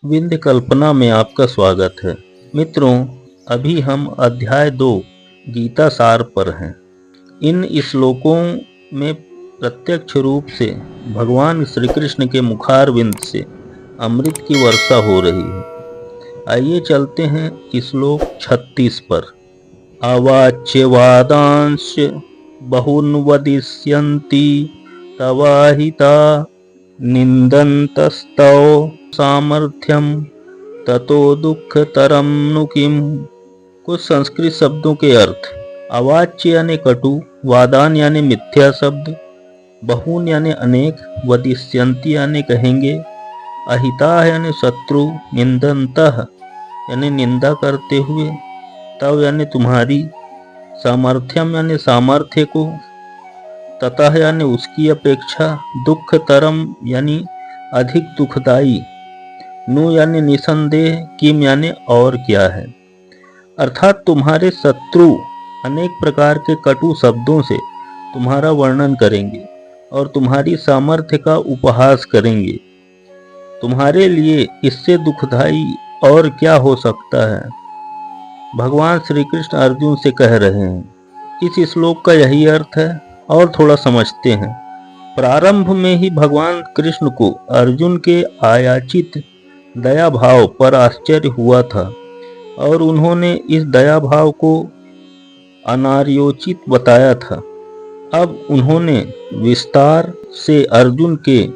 विंध्य कल्पना में आपका स्वागत है। मित्रों, अभी हम अध्याय 2 गीता सार पर हैं। इन श्लोकों में प्रत्यक्ष रूप से भगवान श्री कृष्ण के मुखारविंद से अमृत की वर्षा हो रही है। आइए चलते हैं श्लोक 36 पर। अवाच्यवादांश बहुन वदिष्यन्ति तवाहिता निंदन्तस्तव सामर्थ्यम ततो दुःखतरम नु किम। कुछ संस्कृत शब्दों के अर्थ। अवाच्य यानी कटु, वादान यानी मिथ्या शब्द, बहुन यानी अनेक, वदिष्यन्ति यानी कहेंगे, अहिता यानी शत्रु, निंदन्तः यानी निंदा करते हुए, तव यानी तुम्हारी, सामर्थ्यम यानी सामर्थ्य को, ततः यानी उसकी अपेक्षा, दुःखतरम यानी अधिक दुखदाई, नु यानी निसंदेह, किम यानी और क्या है। अर्थात तुम्हारे शत्रु अनेक प्रकार के कटु शब्दों से तुम्हारा वर्णन करेंगे और तुम्हारी सामर्थ्य का उपहास करेंगे। तुम्हारे लिए इससे दुखदाई और क्या हो सकता है। भगवान श्री कृष्ण अर्जुन से कह रहे हैं। इस श्लोक का यही अर्थ है और थोड़ा समझते हैं। प्रारंभ में ही भगवान कृष्ण को अर्जुन के आयाचित दया भाव पर आश्चर्य हुआ था और उन्होंने इस दया भाव को अनार्योचित बताया था। अब उन्होंने विस्तार से अर्जुन के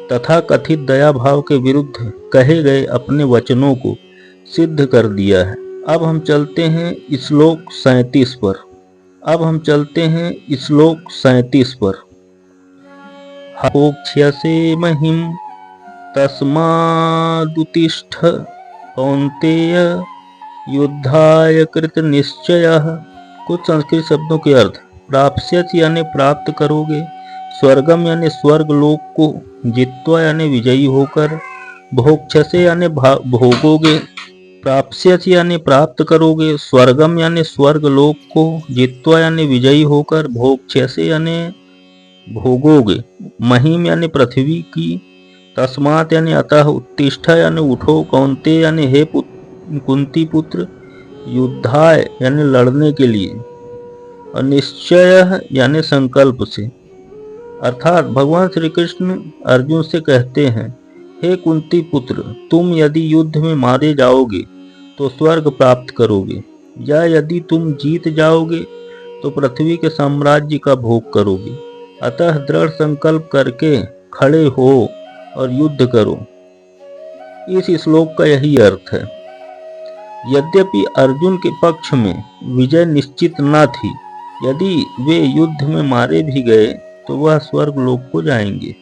तथाकथित दया भाव के विरुद्ध कहे गए अपने वचनों को सिद्ध कर दिया है। अब हम चलते हैं श्लोक 37 पर। होक्ष्यसे महिम तस्मादुत्तिष्ठ कौन्तेय युद्धाय कृत निश्चयः। कुछ संस्कृत शब्दों के अर्थ। प्राप्स्यसि यानी प्राप्त करोगे, स्वर्गम यानी स्वर्ग लोक को, जित्वा यानी विजयी होकर, भोक्ष्यसे यानी भोगोगे, प्राप्स्यसि यानी प्राप्त करोगे, स्वर्गम यानी स्वर्ग लोक को, जित्वा यानी विजयी होकर, भोक्ष्यसे यानी भोगोगे, महिम यानी पृथ्वी की, तस्मात यानी अतः, उत्तिष्ठ यानी उठो, कौन्तेय यानी हे कुंती पुत्र, युद्धाय यानी लड़ने के लिए, और निश्चय यानी संकल्प से। अर्थात भगवान श्री कृष्ण अर्जुन से कहते हैं, हे कुंती पुत्र, तुम यदि युद्ध में मारे जाओगे तो स्वर्ग प्राप्त करोगे, या यदि तुम जीत जाओगे तो पृथ्वी के साम्राज्य का भोग करोगे। अतः दृढ़ संकल्प करके खड़े हो और युद्ध करो। इस श्लोक का यही अर्थ है। यद्यपि अर्जुन के पक्ष में विजय निश्चित न थी, यदि वे युद्ध में मारे भी गए तो वह स्वर्ग लोक को जाएंगे।